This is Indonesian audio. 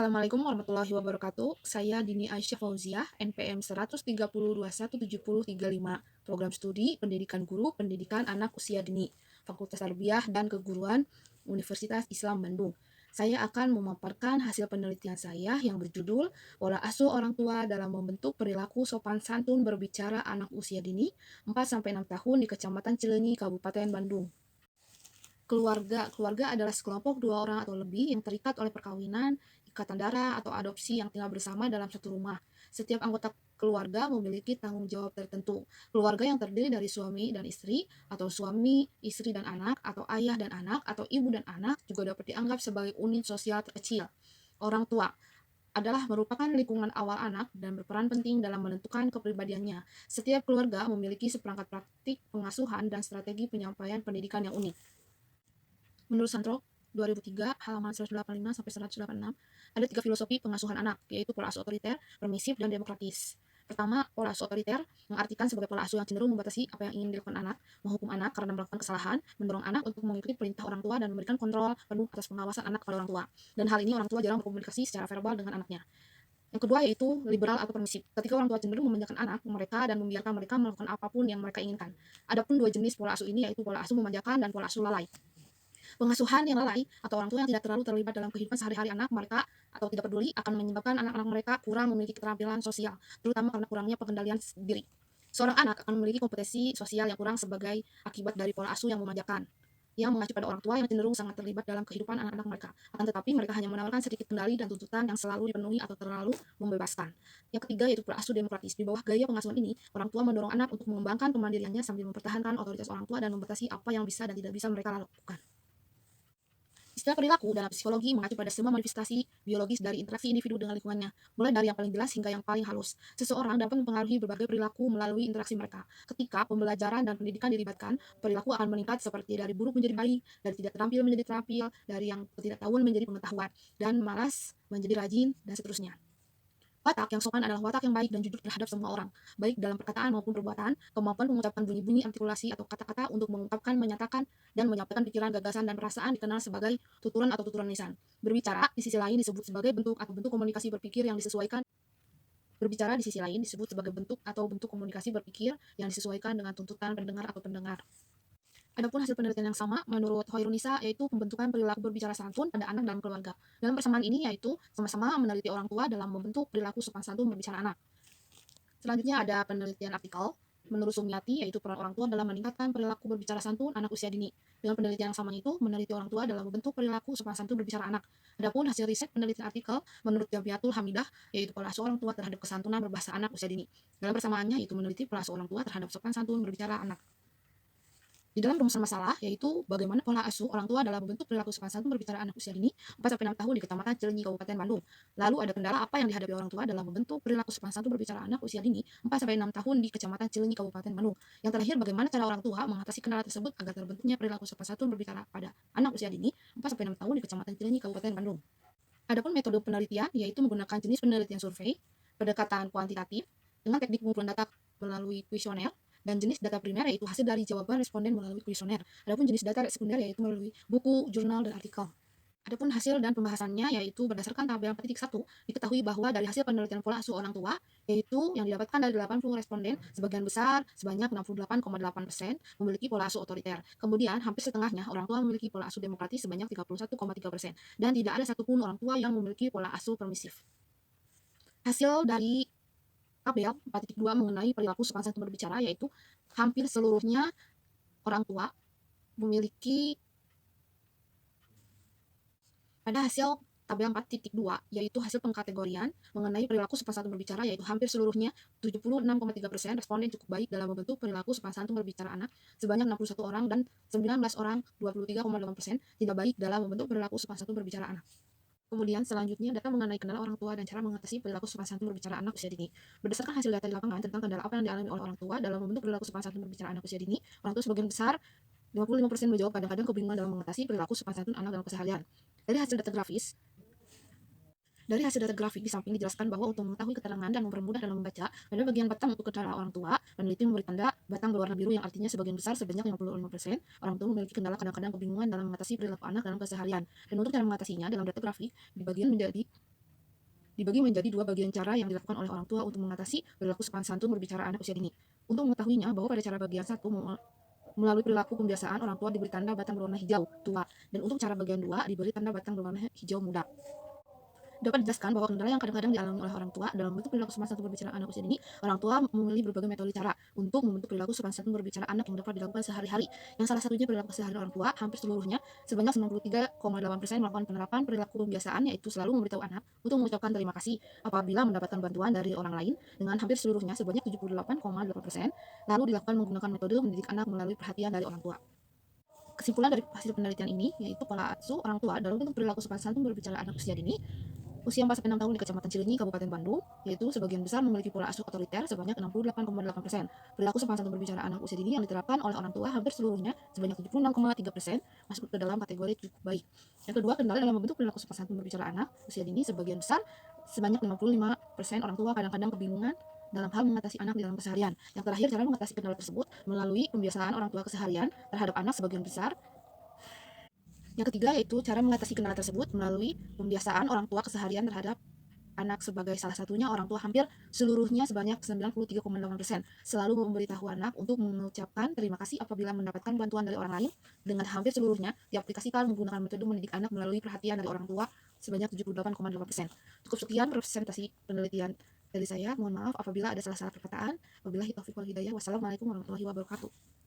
Assalamualaikum warahmatullahi wabarakatuh. Saya Dini Aisyah Fauziah, NPM 130217035, Program Studi Pendidikan Guru Pendidikan Anak Usia Dini, Fakultas Tarbiyah dan Keguruan Universitas Islam Bandung. Saya akan memaparkan hasil penelitian saya yang berjudul Pola Asuh Orang Tua dalam Membentuk Perilaku Sopan Santun Berbicara Anak Usia Dini 4-6 tahun di Kecamatan Cileunyi, Kabupaten Bandung. Keluarga adalah sekelompok dua orang atau lebih yang terikat oleh perkawinan, ikatan darah, atau adopsi yang tinggal bersama dalam satu rumah. Setiap anggota keluarga memiliki tanggung jawab tertentu. Keluarga yang terdiri dari suami dan istri, atau suami, istri dan anak, atau ayah dan anak, atau ibu dan anak juga dapat dianggap sebagai unit sosial terkecil. Orang tua adalah merupakan lingkungan awal anak dan berperan penting dalam menentukan kepribadiannya. Setiap keluarga memiliki seperangkat praktik pengasuhan dan strategi penyampaian pendidikan yang unik. Menurut Sandrock 2003, halaman 185-186, ada 3 filosofi pengasuhan anak, yaitu pola asuh otoriter, permisif, dan demokratis. Pertama, pola asuh otoriter mengartikan sebagai pola asuh yang cenderung membatasi apa yang ingin dilakukan anak, menghukum anak karena melakukan kesalahan, mendorong anak untuk mengikuti perintah orang tua, dan memberikan kontrol penuh atas pengawasan anak kepada orang tua. Dan hal ini orang tua jarang berkomunikasi secara verbal dengan anaknya. Yang kedua yaitu liberal atau permisif. Ketika orang tua cenderung memanjakan anak mereka dan membiarkan mereka melakukan apapun yang mereka inginkan. Adapun dua jenis pola asuh ini yaitu pola asuh memanjakan dan pola asuh lalai. Pengasuhan yang lalai atau orang tua yang tidak terlalu terlibat dalam kehidupan sehari-hari anak mereka atau tidak peduli akan menyebabkan anak-anak mereka kurang memiliki keterampilan sosial, terutama karena kurangnya pengendalian diri. Seorang anak akan memiliki kompetensi sosial yang kurang sebagai akibat dari pola asuh yang memanjakan, yang mengacu pada orang tua yang cenderung sangat terlibat dalam kehidupan anak-anak mereka. Akan tetapi mereka hanya menawarkan sedikit kendali dan tuntutan yang selalu dipenuhi atau terlalu membebaskan. Yang ketiga yaitu pola asuh demokratis. Di bawah gaya pengasuhan ini, orang tua mendorong anak untuk mengembangkan kemandiriannya sambil mempertahankan otoritas orang tua dan membatasi apa yang bisa dan tidak bisa mereka lakukan. Istilah perilaku dalam psikologi mengacu pada semua manifestasi biologis dari interaksi individu dengan lingkungannya, mulai dari yang paling jelas hingga yang paling halus. Seseorang dapat mempengaruhi berbagai perilaku melalui interaksi mereka. Ketika pembelajaran dan pendidikan dilibatkan, perilaku akan meningkat seperti dari buruk menjadi baik, dari tidak terampil menjadi terampil, dari yang ketidaktahuan menjadi pengetahuan, dan malas menjadi rajin, dan seterusnya. Watak yang sopan adalah watak yang baik dan jujur terhadap semua orang, baik dalam perkataan maupun perbuatan, kemampuan mengucapkan bunyi-bunyi artikulasi atau kata-kata untuk mengungkapkan, menyatakan, dan menyampaikan pikiran, gagasan, dan perasaan dikenal sebagai tuturan atau tuturan lisan. Berbicara di sisi lain disebut sebagai bentuk atau bentuk komunikasi berpikir yang disesuaikan. Berbicara di sisi lain disebut sebagai bentuk atau bentuk komunikasi berpikir yang disesuaikan dengan tuntutan pendengar atau pendengar. Adapun hasil penelitian yang sama menurut Hoirunisa yaitu pembentukan perilaku berbicara santun pada anak dalam keluarga. Dalam persamaan ini yaitu sama-sama meneliti orang tua dalam membentuk perilaku sopan santun berbicara anak. Selanjutnya ada penelitian artikel menurut Sumiati yaitu peran orang tua dalam meningkatkan perilaku berbicara santun anak usia dini. Dengan penelitian yang sama itu meneliti orang tua dalam membentuk perilaku sopan santun berbicara anak. Adapun hasil riset penelitian artikel menurut Jabiatul Hamidah yaitu pola asuh orang tua terhadap kesantunan berbahasa anak usia dini. Dalam persamaannya yaitu meneliti pola asuh orang tua terhadap sopan santun berbicara anak. Di dalam rumusan masalah, yaitu bagaimana pola asuh orang tua dalam membentuk perilaku sopan santun berbicara anak usia dini 4-6 tahun di Kecamatan Cileunyi, Kabupaten Bandung. Lalu ada kendala apa yang dihadapi orang tua dalam membentuk perilaku sopan santun berbicara anak usia dini 4-6 tahun di Kecamatan Cileunyi, Kabupaten Bandung. Yang terakhir, bagaimana cara orang tua mengatasi kendala tersebut agar terbentuknya perilaku sopan santun berbicara pada anak usia dini 4-6 tahun di Kecamatan Cileunyi, Kabupaten Bandung. Adapun metode penelitian, yaitu menggunakan jenis penelitian survei, pendekatan kuantitatif, dengan teknik pengumpulan data melalui kuesioner, dan jenis data primer yaitu hasil dari jawaban responden melalui kuesioner. Adapun jenis data sekunder yaitu melalui buku, jurnal, dan artikel. Adapun hasil dan pembahasannya yaitu berdasarkan tabel 4.1 diketahui bahwa dari hasil penelitian pola asuh orang tua yaitu yang didapatkan dari 80 responden sebagian besar sebanyak 68,8% memiliki pola asuh otoriter. Kemudian hampir setengahnya orang tua memiliki pola asuh demokratis sebanyak 31,3% dan tidak ada satupun orang tua yang memiliki pola asuh permisif. Hasil dari tabel 4.2 mengenai perilaku sopan santun berbicara yaitu hampir seluruhnya orang tua memiliki pada hasil tabel 4.2 yaitu hasil pengkategorian mengenai perilaku sopan santun berbicara yaitu hampir seluruhnya 76,3% responden cukup baik dalam membentuk perilaku sopan santun berbicara anak sebanyak 61 orang dan 19 orang 23,8% tidak baik dalam membentuk perilaku sopan santun berbicara anak. Kemudian selanjutnya data mengenai kendala orang tua dan cara mengatasi perilaku sopan santun berbicara anak usia dini. Berdasarkan hasil data di lapangan tentang kendala apa yang dialami oleh orang tua dalam membentuk perilaku sopan santun berbicara anak usia dini, orang tua sebagian besar 55% menjawab kadang-kadang kebingungan dalam mengatasi perilaku sopan santun anak dalam keseharian. Dari hasil data grafik di samping dijelaskan bahwa untuk mengetahui keterangan dan mempermudah dalam membaca, pada bagian batang untuk kendala orang tua, peneliti memberi tanda batang berwarna biru yang artinya sebagian besar sebanyak 55% orang tua memiliki kendala kadang-kadang kebingungan dalam mengatasi perilaku anak dalam keseharian. Dan untuk cara mengatasinya dalam data grafik, di bagian menjadi dibagi menjadi dua bagian cara yang dilakukan oleh orang tua untuk mengatasi perilaku sopan santun berbicara anak usia dini. Untuk mengetahuinya, bahwa pada cara bagian satu, melalui perilaku pembiasaan, orang tua diberi tanda batang berwarna hijau tua, dan untuk cara bagian dua diberi tanda batang berwarna hijau muda. Dapat dijelaskan bahwa kendala yang kadang-kadang dialami oleh orang tua dalam bentuk perilaku sopan santun berbicara anak usia dini, orang tua memilih berbagai metode cara untuk membentuk perilaku sopan santun berbicara anak yang dapat dilakukan sehari-hari. Yang salah satunya perilaku sehari orang tua, hampir seluruhnya sebanyak 93,8% melakukan penerapan perilaku pembiasaan, yaitu selalu memberitahu anak untuk mengucapkan terima kasih apabila mendapatkan bantuan dari orang lain, dengan hampir seluruhnya sebanyak 78,8% lalu dilakukan menggunakan metode mendidik anak melalui perhatian dari orang tua. Kesimpulan dari hasil penelitian ini yaitu pola asuh orang tua dalam bentuk perilaku sopan santun berbicara anak usia dini usia 4-6 tahun di Kecamatan Cileunyi, Kabupaten Bandung, yaitu sebagian besar memiliki pola asuh otoriter sebanyak 68,8%. Perilaku sopan santun berbicara anak usia dini yang diterapkan oleh orang tua hampir seluruhnya sebanyak 76,3% masuk ke dalam kategori cukup baik. Yang kedua, kendala dalam membentuk perilaku sopan santun berbicara anak usia dini sebagian besar sebanyak 55% orang tua kadang-kadang kebingungan dalam hal mengatasi anak di dalam keseharian. Yang terakhir, cara mengatasi kendala tersebut melalui pembiasaan orang tua keseharian terhadap anak sebagian besar. Yang ketiga yaitu cara mengatasi kendala tersebut melalui pembiasaan orang tua keseharian terhadap anak. Sebagai salah satunya, orang tua hampir seluruhnya sebanyak 93,8% selalu memberitahu anak untuk mengucapkan terima kasih apabila mendapatkan bantuan dari orang lain, dengan hampir seluruhnya diaplikasikan menggunakan metode mendidik anak melalui perhatian dari orang tua sebanyak 78,8%. Cukup sekian presentasi penelitian dari saya. Mohon maaf apabila ada salah-salah perkataan. Wabillahi taufiq wal hidayah. Wassalamualaikum warahmatullahi wabarakatuh.